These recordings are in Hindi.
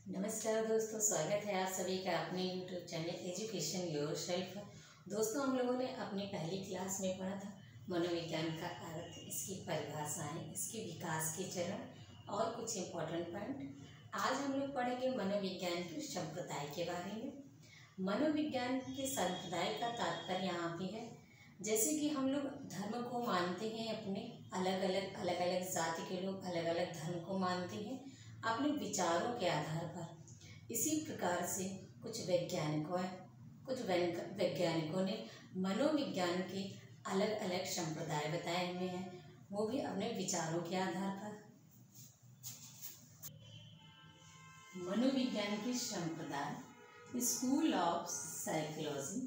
नमस्कार दोस्तों, स्वागत है आप सभी का अपने YouTube चैनल एजुकेशन योरसेल्फ। दोस्तों, हम लोगों ने अपनी पहली क्लास में पढ़ा था मनोविज्ञान का अर्थ, इसकी परिभाषाएं, इसके विकास के चरण और कुछ इम्पोर्टेंट पॉइंट। आज हम लोग पढ़ेंगे मनोविज्ञान के संप्रदाय के बारे में। मनोविज्ञान के संप्रदाय का तात्पर्य यहाँ पे है, जैसे कि हम लोग धर्म को मानते हैं, अपने अलग अलग जाति के लोग अलग अलग धर्म को मानते हैं अपने विचारों के आधार पर। इसी प्रकार से कुछ वैज्ञानिकों ने मनोविज्ञान के अलग अलग संप्रदाय बताए हुए हैं, वो भी अपने विचारों के आधार पर। मनोविज्ञान के संप्रदाय, स्कूल ऑफ साइकोलॉजी।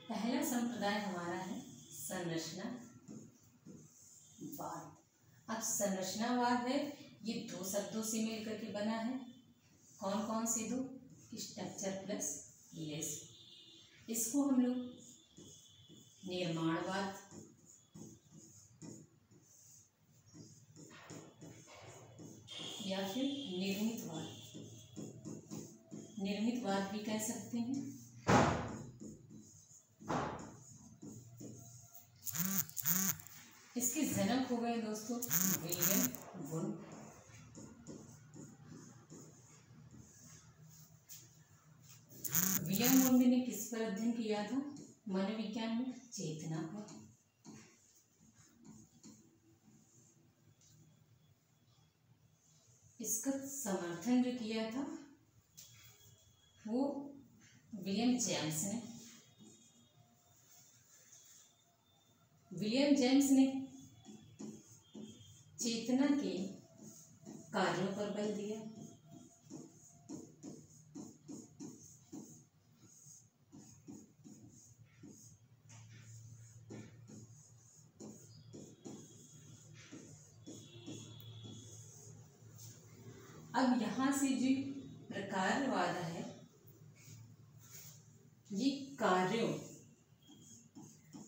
पहला संप्रदाय हमारा है संरचनावाद। अब संरचनावाद है, ये दो शब्दों से मिलकर के बना है। कौन कौन से दो? Structure plus less. इसको हम लोग निर्माणवाद या फिर निर्मितवाद भी कह सकते हैं। इसके जनक हो गए दोस्तों विलियम वुंड। विलियम वुंड ने किस पर अध्ययन किया था मनोविज्ञान में? चेतना पर। इसका समर्थन जो किया था वो विलियम जेम्स ने चेतना के कार्यों पर बल दिया। अब यहाँ से जो प्रकारवाद है, ये कार्यों,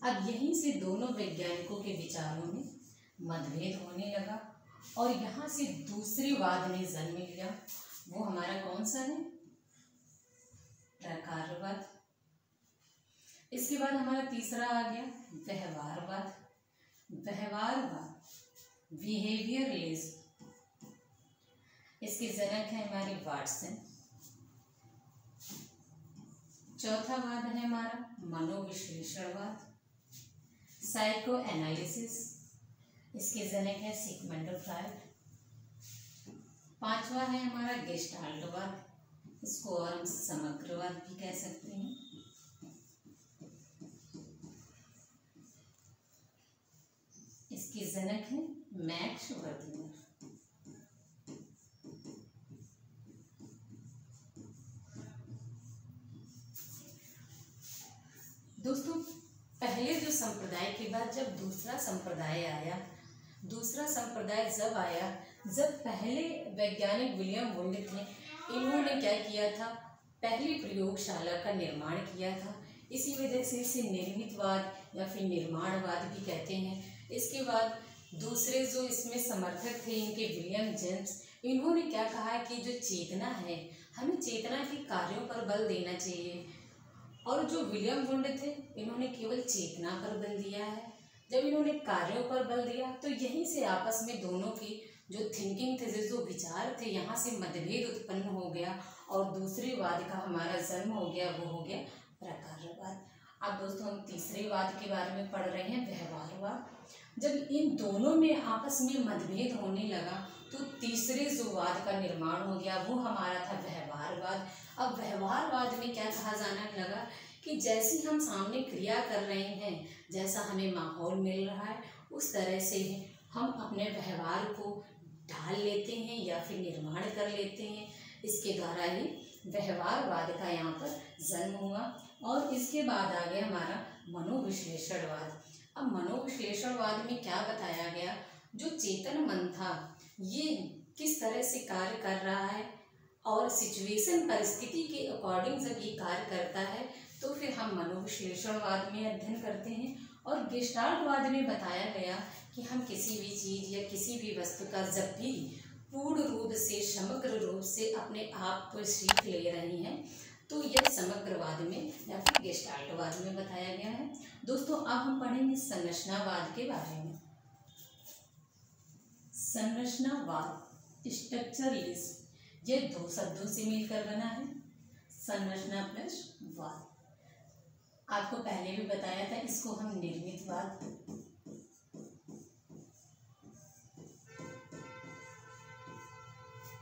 अब यहीं से दोनों वैज्ञानिकों के विचारों में मतभेद होने लगा और यहाँ से दूसरे वाद ने जन्म लिया। वो हमारा कौन सा है? प्रकारवाद। इसके बाद हमारा तीसरा आ गया व्यवहारवाद। बिहेवियरलिज्म। इसके जनक है हमारे वाटसन। चौथा वाद है हमारा मनोविश्लेषणवाद, साइको एनालिसिस। इसके जनक है सिगमंड फ्रायड। पांचवा है हमारा गेस्टाल्टवाद, इसको और हम समग्रवाद भी कह सकते हैं। इसके जनक है मैक्स वर्दिनर। दोस्तों, पहले जो संप्रदाय के बाद जब दूसरा संप्रदाय आया, जब पहले वैज्ञानिक विलियम वुंड थे, इन्होंने क्या किया था? पहली प्रयोगशाला का निर्माण किया था। इसी वजह से इसे निर्मितवाद या फिर निर्माणवाद भी कहते हैं। इसके बाद दूसरे जो इसमें समर्थक थे इनके विलियम जेम्स, इन्होंने क्या कहा कि जो चेतना है, हमें चेतना के कार्यों पर बल देना चाहिए। और जो विलियम वुंड थे, इन्होंने केवल चेतना पर बल दिया है। जब इन्होंने कार्यों पर बल दिया तो यहीं से आपस में दोनों की जो थिंकिंग थे, जो विचार थे, यहाँ से मतभेद उत्पन्न हो गया और दूसरे वाद का हमारा जन्म हो गया, वो हो गया प्रकारवाद। अब दोस्तों, हम तीसरे वाद के बारे में पढ़ रहे हैं, व्यवहारवाद। जब इन दोनों में आपस में मतभेद होने लगा तो तीसरे जो वाद का निर्माण हो गया वो हमारा था व्यवहारवाद। अब व्यवहारवाद में क्या कहा जाने लगा कि जैसी हम सामने क्रिया कर रहे हैं, जैसा हमें माहौल मिल रहा है, उस तरह से हम अपने व्यवहार को ढाल लेते हैं या फिर निर्माण कर लेते हैं। इसके द्वारा ही व्यवहारवाद का यहाँ पर जन्म हुआ। और इसके बाद आ गया हमारा मनोविश्लेषणवाद। अब मनोविश्लेषणवाद में क्या बताया गया? जो चेतन मन था, ये किस तरह से कार्य कर रहा है और सिचुएशन, परिस्थिति के अकॉर्डिंग जब ये कार्य करता है तो फिर हम मनोविश्लेषणवाद में अध्ययन करते हैं। और गेस्टाल्टवाद में बताया गया कि हम किसी भी चीज़ या किसी भी वस्तु का जब भी पूर्ण रूप से समग्र रूप से अपने आप को सीख ले रही हैं, तो यह समग्रवाद में या फिर गेस्टाल्टवाद में बताया गया है। दोस्तों अब हम पढ़ेंगे संरचनावाद के बारे में। संरचनावाद स्ट्रक्चरलिज्म, ये दो शब्दों से मिलकर बना है, संरचना प्लस वाद। आपको पहले भी बताया था, इसको हम निर्मितवाद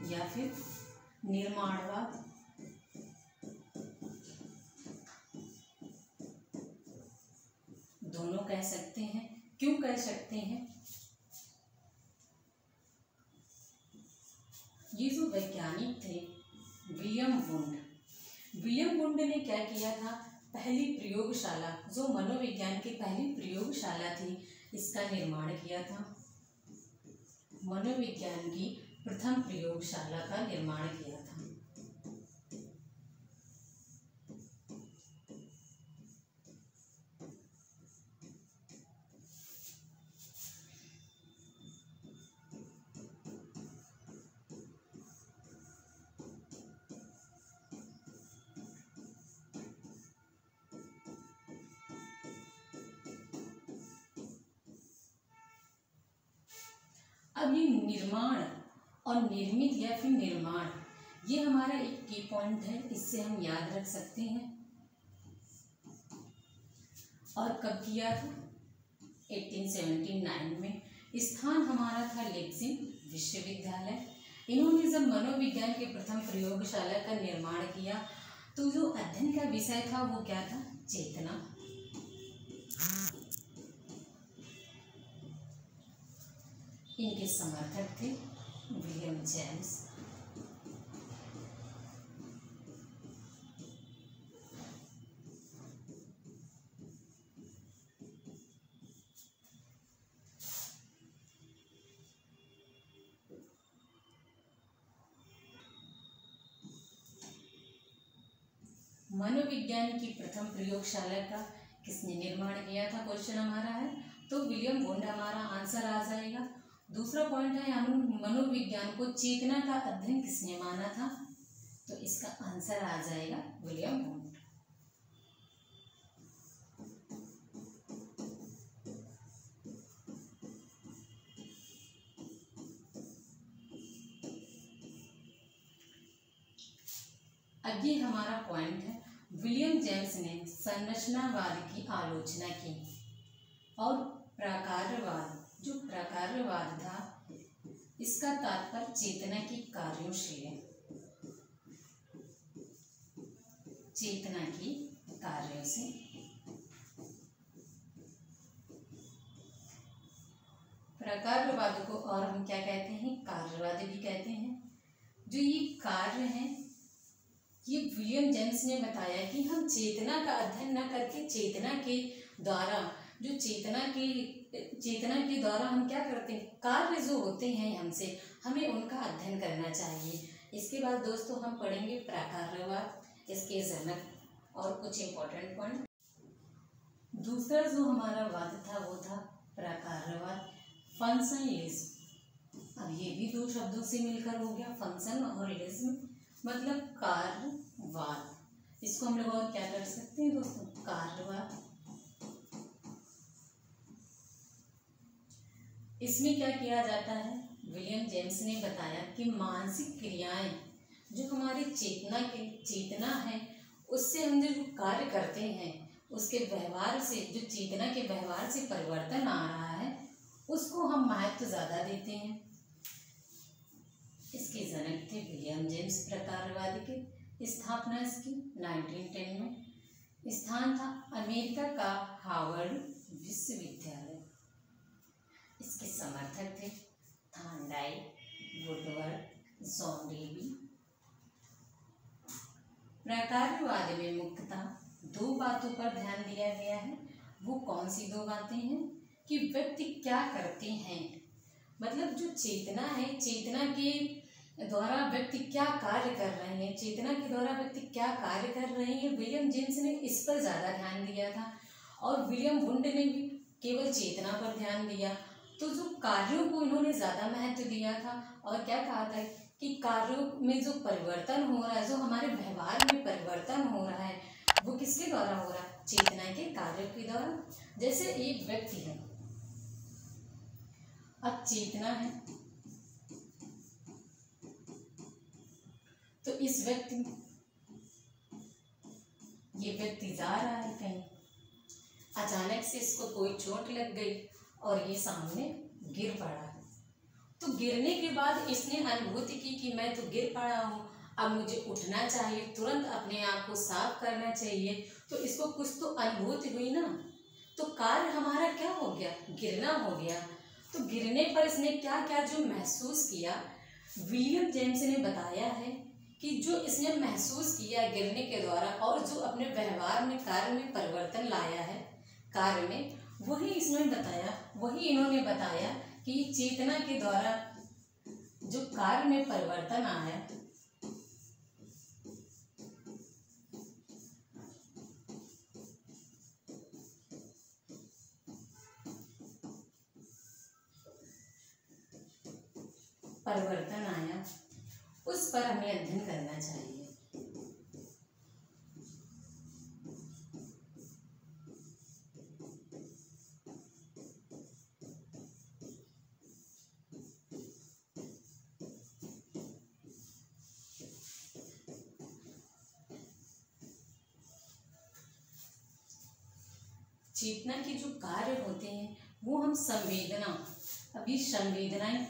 या फिर निर्माणवाद दोनों कह सकते हैं। क्यों कह सकते हैं? ये जो वैज्ञानिक थे विलियम वुंड ने क्या किया था, पहली प्रयोगशाला, जो मनोविज्ञान की पहली प्रयोगशाला थी, इसका निर्माण किया था। मनोविज्ञान की प्रथम प्रयोगशाला का निर्माण किया था। अब ये निर्माण और निर्मित या फिर निर्माण, ये हमारा एक की पॉइंट है, इससे हम याद रख सकते हैं। और कब किया था? 1879 में। स्थान हमारा था लेक्सिंग विश्वविद्यालय। इन्होंने जब मनोविज्ञान के प्रथम प्रयोगशाला का निर्माण किया, तो जो अध्ययन का विषय था वो क्या था? चेतना। इनके समर्थक थे विलियम जेम्स। मनोविज्ञान की प्रथम प्रयोगशाला का किसने निर्माण किया था? क्वेश्चन हमारा है, तो विलियम वुंड हमारा आंसर आ जाएगा। दूसरा पॉइंट है, मनोविज्ञान को चेतना का अध्ययन किसने माना था? तो इसका आंसर आ जाएगा विलियम वुंड। अब ये हमारा पॉइंट है, विलियम जेम्स ने संरचनावाद की आलोचना की और प्राकार्यवाद, जो प्राकार्यवाद था, इसका तात्पर्य चेतना की कार्यों से है, चेतना की कार्यों से। प्राकार्यवाद को और हम क्या कहते हैं? कार्यवाद भी कहते हैं। जो ये कार्य हैं, ये विलियम जेम्स ने बताया कि हम चेतना का अध्ययन न करके चेतना के द्वारा, जो चेतना के द्वारा हम क्या करते हैं, कार्य जो होते हैं हमसे, हमें उनका अध्ययन करना चाहिए। इसके बाद दोस्तों हम पढ़ेंगे प्राकार्यवाद, इसके जनक और कुछ इम्पोर्टेंट पॉइंट। दूसरा जो हमारा वाद था वो था प्राकार्यवाद, फंक्शनलिज्म। अब ये भी दो शब्दों से मिलकर हो गया, फंक्शन और लिज्म, मतलब कार्यवाद। इसको हम लोग और क्या कर सकते हैं दोस्तों? कार्यवाद। इसमें क्या किया जाता है? विलियम जेम्स ने बताया कि मानसिक क्रियाएं, जो हमारी चेतना है, उससे हम जो कार्य करते हैं, उसके व्यवहार से, जो चेतना के व्यवहार से परिवर्तन आ रहा है, उसको हम महत्व ज़्यादा देते हैं। इसके जनक थे विलियम जेम्स। प्रकारवाद की स्थापना इसकी 1910 में। स्थान था अमेरिका का हार्वर्ड विश्वविद्यालय। इसके समर्थक थे थॉर्नडाइक, वुडवर्ड, जॉन डेवी। प्रकारवाद में मुख्यतः दो बातों पर ध्यान दिया गया है। वो कौन सी दो बातें हैं? कि व्यक्ति क्या करते हैं, मतलब जो चेतना है, चेतना के द्वारा व्यक्ति क्या कार्य कर रहे हैं, चेतना के द्वारा व्यक्ति क्या कार्य कर रहे हैं, विलियम जेम्स ने इस पर ज़्यादा ध्यान दिया था और विलियम वुंड ने भी केवल चेतना पर ध्यान दिया। तो जो कार्यों को इन्होंने ज़्यादा महत्व दिया था और क्या कहा था कि कार्यों में जो परिवर्तन हो रहा है, जो हमारे व्यवहार में परिवर्तन हो रहा है, वो किसके द्वारा हो रहा है? चेतना के कार्यों के द्वारा। जैसे एक व्यक्ति है, अब चेतना है तो इस व्यक्ति, ये व्यक्ति जा रहा है कहीं, अचानक से इसको कोई चोट लग गई और ये सामने गिर पड़ा। तो गिरने के बाद इसने अनुभूति की कि मैं तो गिर पड़ा हूँ, अब मुझे उठना चाहिए, तुरंत अपने आप को साफ करना चाहिए। तो इसको कुछ तो अनुभूति हुई ना, तो कार्य हमारा क्या हो गया? गिरना हो गया। तो गिरने पर इसने क्या क्या जो महसूस किया, विलियम जेम्स ने बताया है कि जो इसने महसूस किया गिरने के द्वारा और जो अपने व्यवहार में कार्य में परिवर्तन लाया है कार्य में, वही इसने बताया, वही इन्होंने बताया कि चेतना के द्वारा जो कार्य में परिवर्तन आया, उस पर हमें अध्ययन करना चाहिए। चेतना के जो कार्य होते हैं वो हम संवेदना, अभी संवेदनाएं,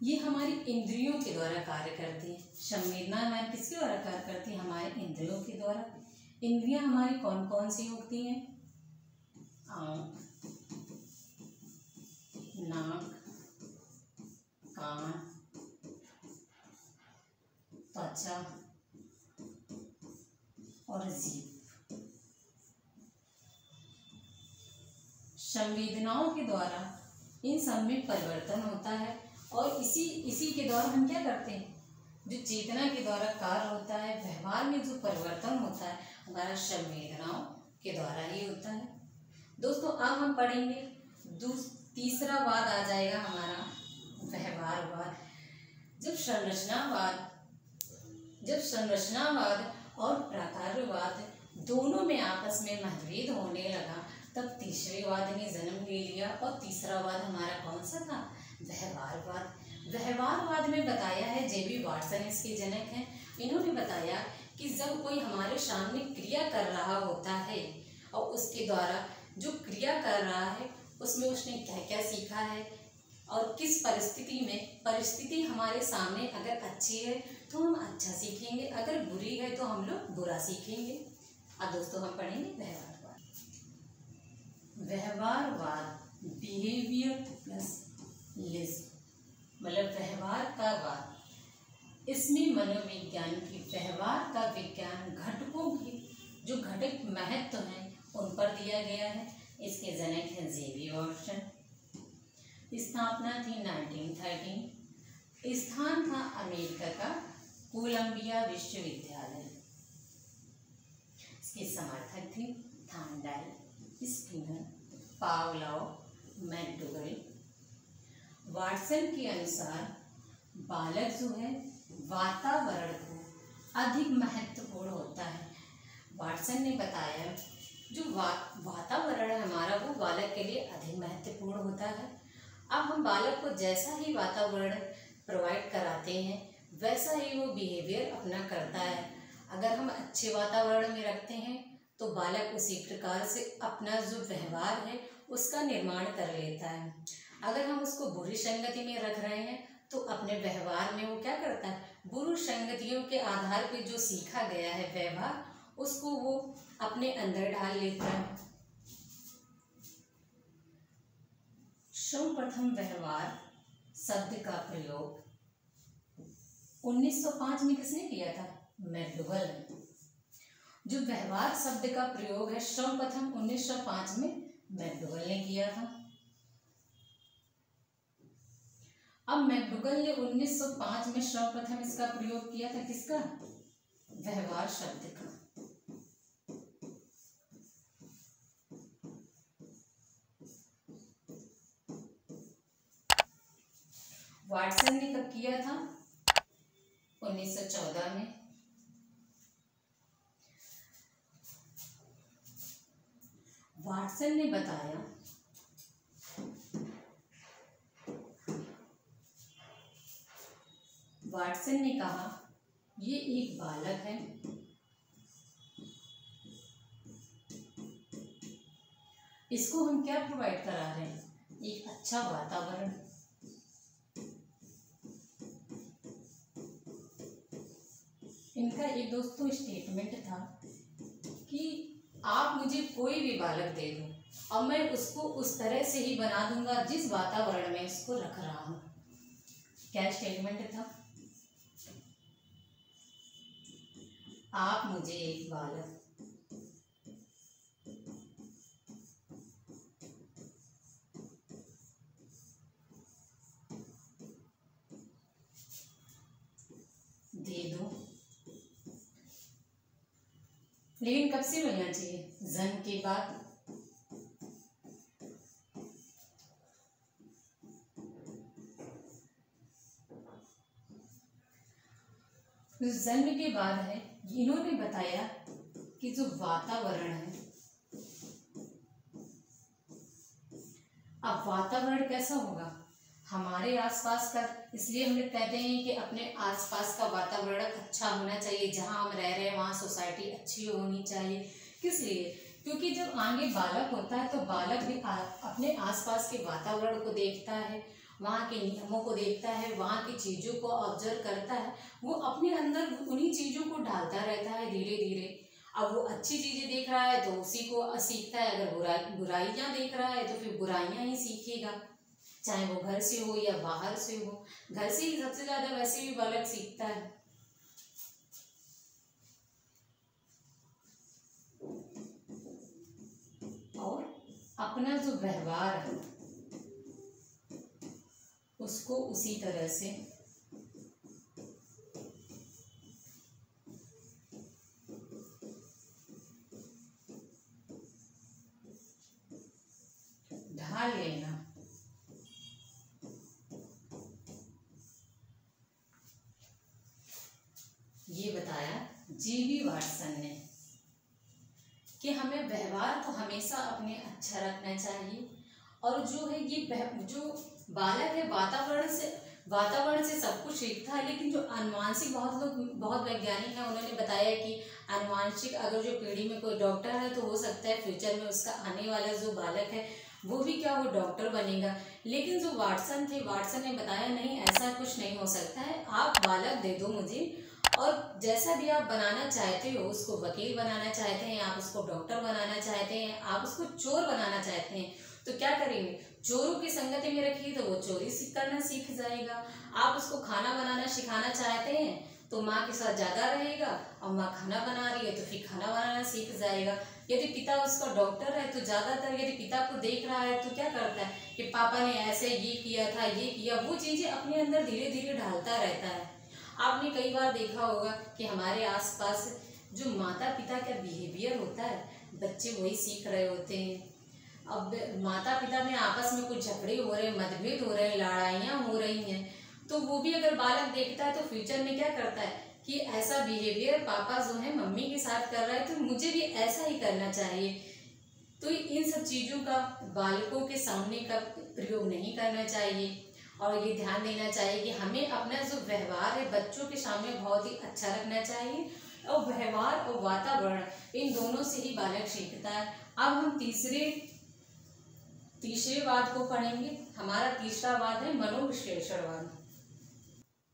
ये हमारी इंद्रियों के द्वारा कार्य करती हैं। संवेदना हमारे किसके द्वारा कार्य करती है? हमारे इंद्रियों के द्वारा। इंद्रियां हमारी कौन कौन सी होती हैं? आँख, नाक, कान, त्वचा और जीभ। संवेदनाओं के द्वारा इन सब में परिवर्तन होता है और इसी के द्वारा हम क्या करते हैं? जो चेतना के द्वारा कार्य होता है, व्यवहार में जो परिवर्तन होता है, हमारा संवेदनाओं के द्वारा ही होता है। दोस्तों अब हम पढ़ेंगे तीसरा वाद आ जाएगा हमारा व्यवहारवाद। जब संरचनावाद और प्राकारवाद दोनों में आपस में मतभेद होने लगा, तब तीसरे वाद ने जन्म ले लिया। और तीसरा वाद हमारा कौन सा था? व्यवहारवाद। व्यवहारवाद में बताया है, जेबी वाटसन इसके जनक हैं, इन्होंने बताया कि जब कोई हमारे सामने क्रिया कर रहा होता है और उसके द्वारा जो क्रिया कर रहा है उसमें उसने क्या क्या सीखा है और किस परिस्थिति हमारे सामने अगर अच्छी है तो हम अच्छा सीखेंगे, अगर बुरी है तो हम लोग बुरा सीखेंगे। अब दोस्तों हम पढ़ेंगे व्यवहारवाद बिहेवियर प्लस लिज्म, मतलब व्यवहार का वाद। इसमें मनोविज्ञान की व्यवहार का विज्ञान घटकों की जो घटक महत्व हैं उन पर दिया गया है। इसके जनक हैं जेबी वाटसन। स्थापना थी 1913। स्थान था अमेरिका का कोलंबिया विश्वविद्यालय। इसके समर्थक थे thandai, Skinner, Pavlov, McDougall. Watson के अनुसार बालक जो है वातावरण को अधिक महत्वपूर्ण होता है। वाटसन ने बताया जो वातावरण है हमारा वो बालक के लिए अधिक महत्वपूर्ण होता है। अब हम बालक को जैसा ही वातावरण प्रोवाइड कराते हैं वैसा ही वो बिहेवियर अपना करता है। अगर हम अच्छे वातावरण में रखते हैं तो बालक उसी प्रकार से अपना जो व्यवहार है उसका निर्माण कर लेता है। अगर हम उसको बुरी संगति में रख रहे हैं तो अपने व्यवहार में वो क्या करता है? बुरी संगतियों के आधार पर जो सीखा गया है व्यवहार उसको वो अपने अंदर डाल लेता है। सर्वप्रथम व्यवहार शब्द का प्रयोग 1905 में किसने किया था? मैकडूगल। जो व्यवहार शब्द का प्रयोग है सर्वप्रथम 1905 में मैकडूगल ने किया था। अब मैकडूगल ने 1905 में सर्वप्रथम इसका प्रयोग किया था, किसका? व्यवहार शब्द का। वाटसन ने कब किया था? 1914 में। वाटसन ने बताया वाटसन ने कहा ये एक बालक है, इसको हम क्या प्रोवाइड करा रहे हैं? एक अच्छा वातावरण। इनका एक दोस्तों स्टेटमेंट था कि आप मुझे कोई भी बालक दे दो और मैं उसको उस तरह से ही बना दूंगा जिस वातावरण में इसको रख रहा हूँ। क्या स्टेटमेंट था? आप मुझे एक बालक दे दो, लेकिन कब से मिलना चाहिए? जन्म के बाद। जन्म के बाद है। इन्होंने बताया कि जो वातावरण है, अब वातावरण कैसा होगा? हमारे आसपास का, इसलिए हम लोग कहते हैं कि अपने आसपास का वातावरण अच्छा होना चाहिए। जहाँ हम रह रहे हैं वहाँ सोसाइटी अच्छी होनी चाहिए। किस लिए? क्योंकि जब आगे बालक होता है तो बालक भी अपने आसपास के वातावरण को देखता है, वहाँ के नियमों को देखता है, वहाँ की चीज़ों को ऑब्जर्व करता है। वो अपने अंदर उन्हीं चीज़ों को डालता रहता है धीरे धीरे। अब वो अच्छी चीज़ें देख रहा है तो उसी को सीखता है, अगर बुराइयाँ देख रहा है तो फिर बुराइयाँ ही सीखेगा, चाहे वो घर से हो या बाहर से हो। घर से ही सबसे ज़्यादा वैसे भी बालक सीखता है। और अपना जो व्यवहार है उसको उसी तरह से ढाल लेना। ये बताया जीवी वाटसन ने कि हमें व्यवहार तो हमेशा अपने अच्छा रखना चाहिए। और जो है ये जो बालक है वातावरण से सब कुछ सीखता है। लेकिन जो अनुवांशिक, बहुत वैज्ञानिक हैं, उन्होंने बताया कि अनुवांशिक अगर जो पीढ़ी में कोई डॉक्टर है तो हो सकता है फ्यूचर में उसका आने वाला जो बालक है वो भी क्या, वो डॉक्टर बनेगा। लेकिन जो वाटसन थे, वाटसन ने बताया नहीं, ऐसा कुछ नहीं हो सकता है। आप बालक दे दो मुझे और जैसा भी आप बनाना चाहते हो, उसको वकील बनाना चाहते हैं, आप उसको डॉक्टर बनाना चाहते हैं, आप उसको चोर बनाना चाहते हैं, तो क्या करेंगे? चोरों की संगति में रखिए तो वो चोरी करना सीख जाएगा। आप उसको खाना बनाना सिखाना चाहते हैं तो माँ के साथ ज़्यादा रहेगा, और माँ खाना बना रही है तो फिर खाना बनाना सीख जाएगा। यदि पिता उसका डॉक्टर है तो ज़्यादातर यदि पिता को देख रहा है तो क्या करता है कि पापा ने ऐसे ये किया था, ये किया, वो चीज़ें अपने अंदर धीरे धीरे ढालता रहता है। आपने कई बार देखा होगा कि हमारे आसपास जो माता पिता का बिहेवियर होता है, बच्चे वही सीख रहे होते हैं। अब माता पिता में आपस में कुछ झगड़े हो रहे हैं, मतभेद हो रहे हैं, लड़ाइयाँ हो रही हैं, तो वो भी अगर बालक देखता है तो फ्यूचर में क्या करता है कि ऐसा बिहेवियर पापा जो है मम्मी के साथ कर रहा है तो मुझे भी ऐसा ही करना चाहिए। तो इन सब चीज़ों का बालकों के सामने का प्रयोग नहीं करना चाहिए। और ये ध्यान देना चाहिए कि हमें अपना जो व्यवहार है बच्चों के सामने बहुत ही अच्छा रखना चाहिए। और व्यवहार और वातावरण, इन दोनों से ही बालक सीखता है। अब हम तीसरे वाद को पढ़ेंगे। हमारा तीसरा वाद है मनोविश्लेषणवाद।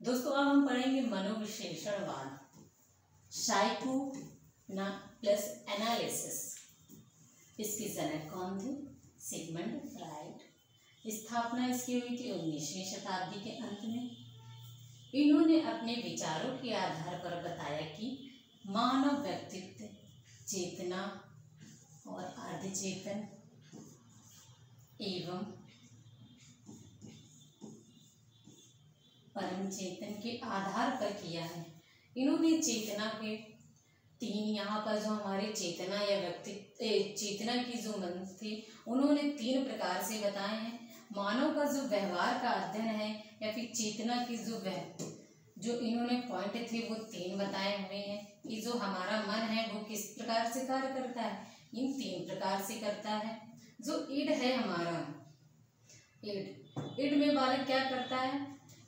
दोस्तों अब हम पढ़ेंगे मनोविश्लेषणवाद, साइको प्लस एनालिसिस। इसके जनक कौन थे? Sigmund Freud. स्थापना इसकी हुई थी 19वीं शताब्दी के अंत में। इन्होंने अपने विचारों के आधार पर बताया कि मानव व्यक्तित्व चेतना और अर्धचेतन एवं परम चेतन के आधार पर किया है। इन्होंने चेतना के तीन, यहाँ पर जो हमारे चेतना या व्यक्तित्व, चेतना की जो मन थी, उन्होंने 3 प्रकार से बताए हैं। मानव का जो व्यवहार का अध्ययन है या फिर चेतना की जो इन्होंने पॉइंट थे वो 3 बताए हुए हैं कि जो हमारा मन है वो किस प्रकार से कार्य करता है, इन 3 प्रकार से करता है। जो ईड है हमारा, ईड में बालक क्या करता है,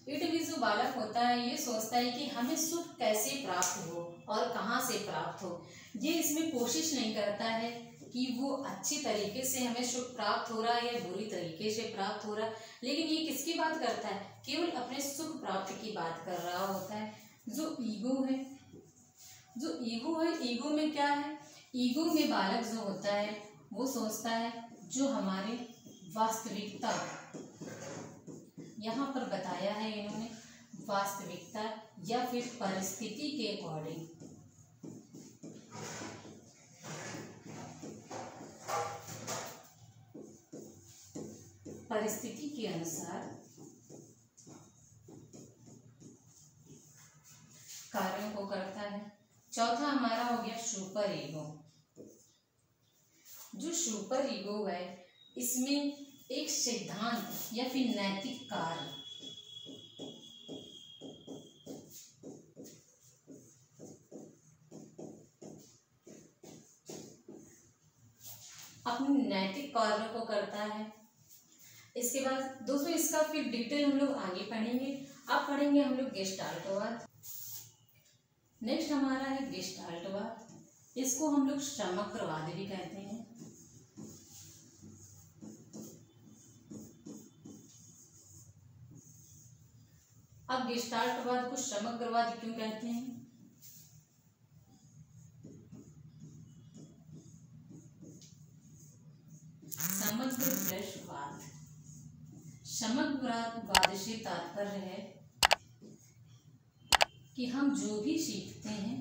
ईड में जो बालक होता है ये सोचता है कि हमें सुख कैसे प्राप्त हो और कहाँ से प्राप्त हो। ये इसमें कोशिश नहीं करता है कि वो अच्छी तरीके से हमें सुख प्राप्त हो रहा है या बुरी तरीके से प्राप्त हो रहा है, लेकिन ये किसकी बात करता है, केवल अपने सुख प्राप्ति की बात कर रहा होता है। जो ईगो है, ईगो में क्या है, ईगो में बालक जो होता है वो सोचता है जो हमारी वास्तविकता, यहाँ पर बताया है इन्होंने वास्तविकता या फिर परिस्थिति के अकॉर्डिंग, परिस्थिति के अनुसार कार्यों को करता है। चौथा हमारा हो गया सुपर ईगो। जो सुपर ईगो है इसमें एक सिद्धांत या फिर नैतिक कार्य, अपने नैतिक कार्यों को करता है। इसके बाद दोस्तों इसका फिर डिटेल हम लोग आगे पढ़ेंगे। अब पढ़ेंगे हम लोग गेस्टाल्टवाद। नेक्स्ट हमारा है गेस्टाल्टवाद, इसको हम लोग समग्रवाद भी कहते हैं। अब गेस्टाल्टवाद को समग्रवाद क्यों कहते हैं, समग्रवाद, समग्रवाद से तात्पर्य है कि हम जो भी सीखते हैं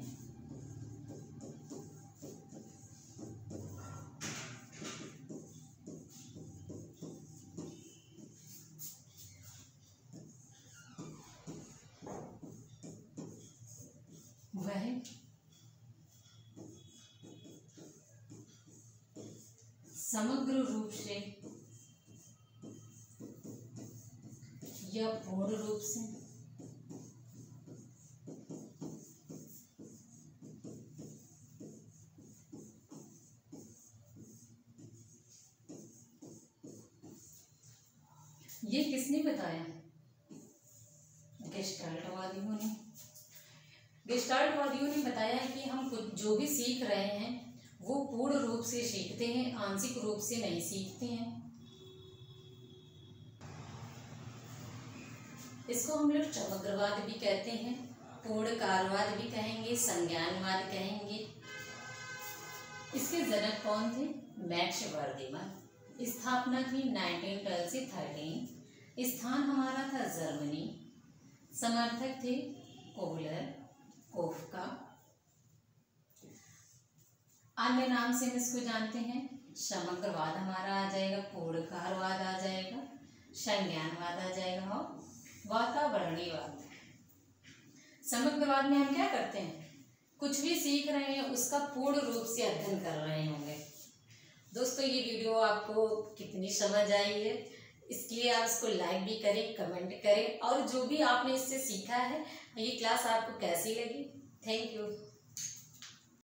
वह समग्र रूप से या पूर्ण रूप से ये किसने बताया, गेस्टाल्टवादियों ने। गेस्टाल्टवादियों ने बताया कि हम जो भी सीख रहे हैं वो पूर्ण रूप से सीखते हैं, आंशिक रूप से नहीं सीखते हैं। इसको हम लोग समग्रवाद भी कहते हैं, पूर्णकारवाद भी कहेंगे, संज्ञानवाद कहेंगे। इसके जनक कौन थे, मैक्स वर्दीमैन। स्थापना थी 1912 से 13। स्थान हमारा था जर्मनी। समर्थक थे कोहलर, कोफका। अन्य नाम से हम इसको जानते हैं, समग्रवाद हमारा आ जाएगा, पूर्णकारवाद आ जाएगा, संज्ञानवाद आ जाएगा और वातावरणीयवाद। समग्रवाद में हम क्या करते हैं, कुछ भी सीख रहे हैं उसका पूर्ण रूप से अध्ययन कर रहे होंगे। दोस्तों ये वीडियो आपको कितनी समझ आई है, इसके लिए आप इसको लाइक भी करें, कमेंट करें, और जो भी आपने इससे सीखा है ये क्लास आपको कैसी लगी। Thank you.